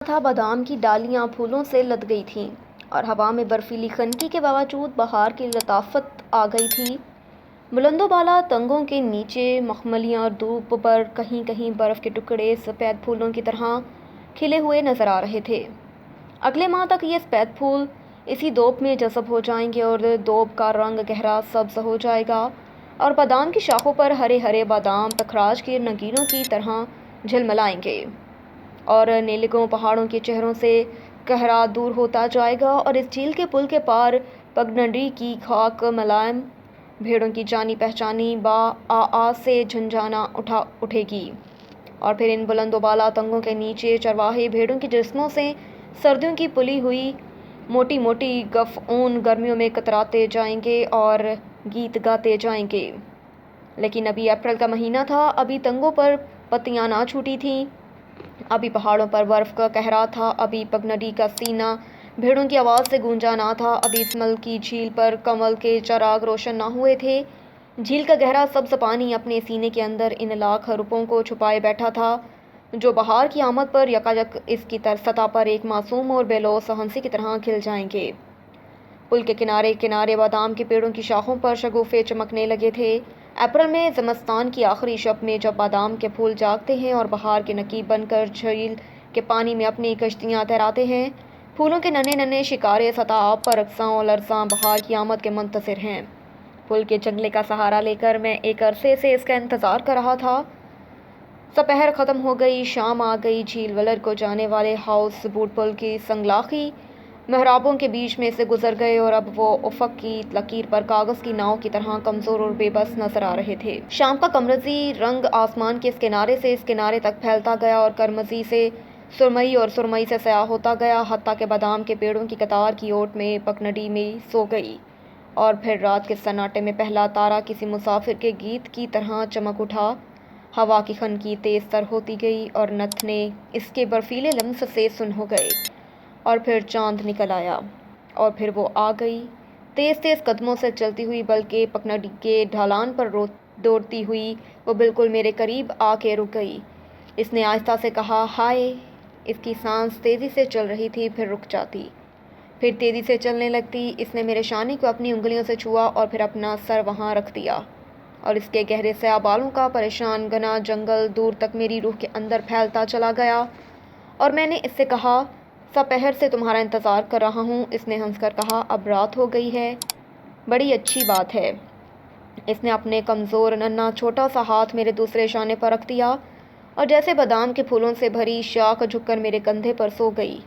تھا بادام کی ڈالیاں پھولوں سے لد گئی تھیں اور ہوا میں برفیلی خنکی کے باوجود بہار کی لطافت آ گئی تھی۔ بلند و بالا تنگوں کے نیچے مخملیاں اور دھوپ پر کہیں کہیں برف کے ٹکڑے سفید پھولوں کی طرح کھلے ہوئے نظر آ رہے تھے۔ اگلے ماہ تک یہ سفید پھول اسی دوب میں جذب ہو جائیں گے اور دوب کا رنگ گہرا سبز ہو جائے گا اور بادام کی شاخوں پر ہرے ہرے بادام پکھراج کے نگینوں کی طرح جھلملائیں گے اور نیلگوں پہاڑوں کے چہروں سے کہرا دور ہوتا جائے گا اور اس جھیل کے پل کے پار پگڈنڈی کی خاک ملائم بھیڑوں کی جانی پہچانی با آواز سے جھنجھانا اٹھے گی اور پھر ان بلند و بالا تنگوں کے نیچے چرواہے بھیڑوں کے جسموں سے سردیوں کی پلی ہوئی موٹی موٹی گفعون گرمیوں میں کتراتے جائیں گے اور گیت گاتے جائیں گے۔ لیکن ابھی اپریل کا مہینہ تھا، ابھی تنگوں پر پتیاں نہ چھوٹی تھیں، ابھی پہاڑوں پر برف کا قہرا تھا، ابھی پگڈنڈی کا سینہ بھیڑوں کی آواز سے گونجا نہ تھا، ابھی اسمل کی جھیل پر کنول کے چراغ روشن نہ ہوئے تھے۔ جھیل کا گہرا سبز پانی اپنے سینے کے اندر ان لاکھ روپوں کو چھپائے بیٹھا تھا جو بہار کی آمد پر یکایک اس کی سطح پر ایک معصوم اور بے لوث ہنسی کی طرح کھل جائیں گے۔ پل کے کنارے کنارے بادام کے پیڑوں کی شاخوں پر شگوفے چمکنے لگے تھے۔ اپریل میں زمستان کی آخری شب میں جب بادام کے پھول جاگتے ہیں اور بہار کے نقیب بن کر جھیل کے پانی میں اپنی کشتیاں تیراتے ہیں، پھولوں کے ننھے ننھے شکارے سطح آب پر رقصاں و لرزاں بہار کی آمد کے منتظر ہیں۔ پل کے جنگلے کا سہارا لے کر میں ایک عرصے سے اس کا انتظار کر رہا تھا۔ سپہر ختم ہو گئی، شام آ گئی، جھیل ولر کو جانے والے ہاؤس بوٹ پل کی سنگلاخی محرابوں کے بیچ میں سے گزر گئے اور اب وہ افق کی لکیر پر کاغذ کی ناؤ کی طرح کمزور اور بے بس نظر آ رہے تھے۔ شام کا قمرزی رنگ آسمان کے اس کنارے سے اس کنارے تک پھیلتا گیا اور قرمزی سے سرمئی اور سرمئی سے سیاہ ہوتا گیا، حتیٰ کہ بادام کے پیڑوں کی قطار کی اوٹ میں پگڈنڈی میں سو گئی اور پھر رات کے سناٹے میں پہلا تارا کسی مسافر کے گیت کی طرح چمک اٹھا۔ ہوا کی خنکی تیز تر ہوتی گئی اور نتھنے اس کے برفیلے لمس سے سن ہو گئے اور پھر چاند نکل آیا اور پھر وہ آ گئی، تیز تیز قدموں سے چلتی ہوئی، بلکہ پگڈنڈی کے ڈھلان پر دوڑتی ہوئی وہ بالکل میرے قریب آ کے رک گئی۔ اس نے آہستہ سے کہا، ہائے! اس کی سانس تیزی سے چل رہی تھی، پھر رک جاتی، پھر تیزی سے چلنے لگتی۔ اس نے میرے شانے کو اپنی انگلیوں سے چھوا اور پھر اپنا سر وہاں رکھ دیا اور اس کے گہرے سیاہ بالوں کا پریشان گنا جنگل دور تک میری روح کے اندر پھیلتا چلا گیا اور میں نے اس سے کہا، سپہر سے تمہارا انتظار کر رہا ہوں۔ اس نے ہنس کر کہا، اب رات ہو گئی ہے، بڑی اچھی بات ہے۔ اس نے اپنے کمزور ننھا چھوٹا سا ہاتھ میرے دوسرے شانے پر رکھ دیا اور جیسے بادام کے پھولوں سے بھری شاخ جھک کر میرے کندھے پر سو گئی۔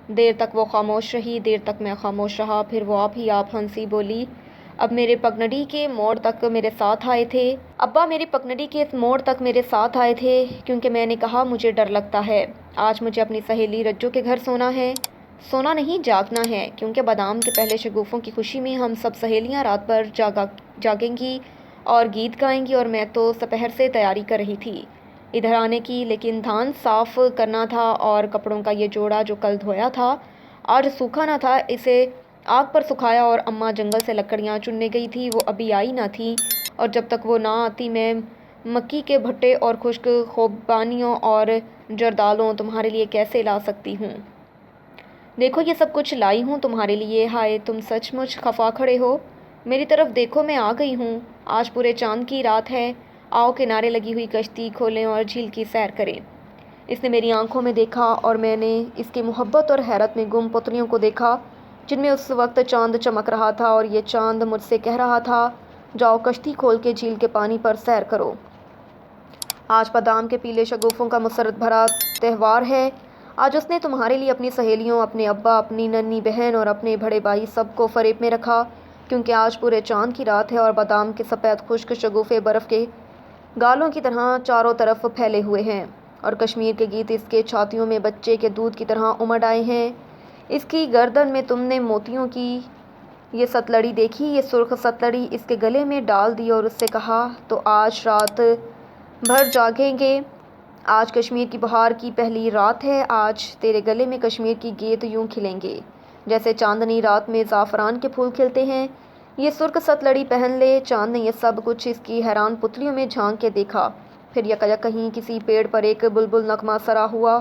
دیر تک وہ خاموش رہی، دیر تک میں خاموش رہا، پھر وہ آپ ہی آپ ہنسی، بولی، اب میرے پگڈنڈی کے موڑ تک میرے ساتھ آئے تھے۔ ابا میری پگڈنڈی کے اس موڑ تک میرے ساتھ آئے تھے کیونکہ میں نے کہا مجھے ڈر لگتا ہے، آج مجھے اپنی سہیلی رجو کے گھر سونا ہے۔ سونا نہیں، جاگنا ہے، کیونکہ بادام کے پہلے شگوفوں کی خوشی میں ہم سب سہیلیاں رات بھر جاگیں گی اور گیت گائیں گی اور میں تو سپہر سے تیاری کر رہی تھی ادھر آنے کی، لیکن دھان صاف کرنا تھا اور کپڑوں کا یہ جوڑا جو کل دھویا تھا آج سوکھا نہ تھا، اسے آگ پر سکھایا اور اماں جنگل سے لکڑیاں چننے گئی تھی، وہ ابھی آئی نہ تھی اور جب تک وہ نہ آتی میں مکی کے بھٹے اور خشک خوبانیوں اور جردالوں تمہارے لیے کیسے لا سکتی ہوں؟ دیکھو یہ سب کچھ لائی ہوں تمہارے لیے۔ ہائے تم سچ مچ خفا کھڑے ہو، میری طرف دیکھو، میں آ گئی ہوں، آج پورے چاند کی رات ہے، آؤ کنارے لگی ہوئی کشتی کھولیں اور جھیل کی سیر کریں۔ اس نے میری آنکھوں میں دیکھا اور میں نے اس کی محبت اور حیرت میں گم پتلیوں کو دیکھا جن میں اس وقت چاند چمک رہا تھا اور یہ چاند مجھ سے کہہ رہا تھا، جاؤ کشتی کھول کے جھیل کے پانی پر سیر کرو۔ آج بادام کے پیلے شگوفوں کا مسرت بھرا تہوار ہے، آج اس نے تمہارے لیے اپنی سہیلیوں، اپنے ابا، اپنی ننھی بہن اور اپنے بڑے بھائی سب کو فریب میں رکھا، کیونکہ آج پورے چاند کی رات ہے اور بادام کے سفید خشک شگوفے برف کے گالوں کی طرح چاروں طرف پھیلے ہوئے ہیں اور کشمیر کے گیت اس کے چھاتیوں میں بچے کے دودھ کی طرح امڈ آئے ہیں۔ اس کی گردن میں تم نے موتیوں کی یہ ستلڑی دیکھی، یہ سرخ ستلڑی اس کے گلے میں ڈال دی اور اس سے کہا، تو آج رات بھر جاگیں گے، آج کشمیر کی بہار کی پہلی رات ہے، آج تیرے گلے میں کشمیر کی گیت یوں کھلیں گے جیسے چاندنی رات میں زعفران کے پھول کھلتے ہیں، یہ سرخ ستلڑی پہن لے۔ چاند نے یہ سب کچھ اس کی حیران پتلیوں میں جھانک کے دیکھا، پھر یکایک کہیں کسی پیڑ پر ایک بلبل نغمہ سرا ہوا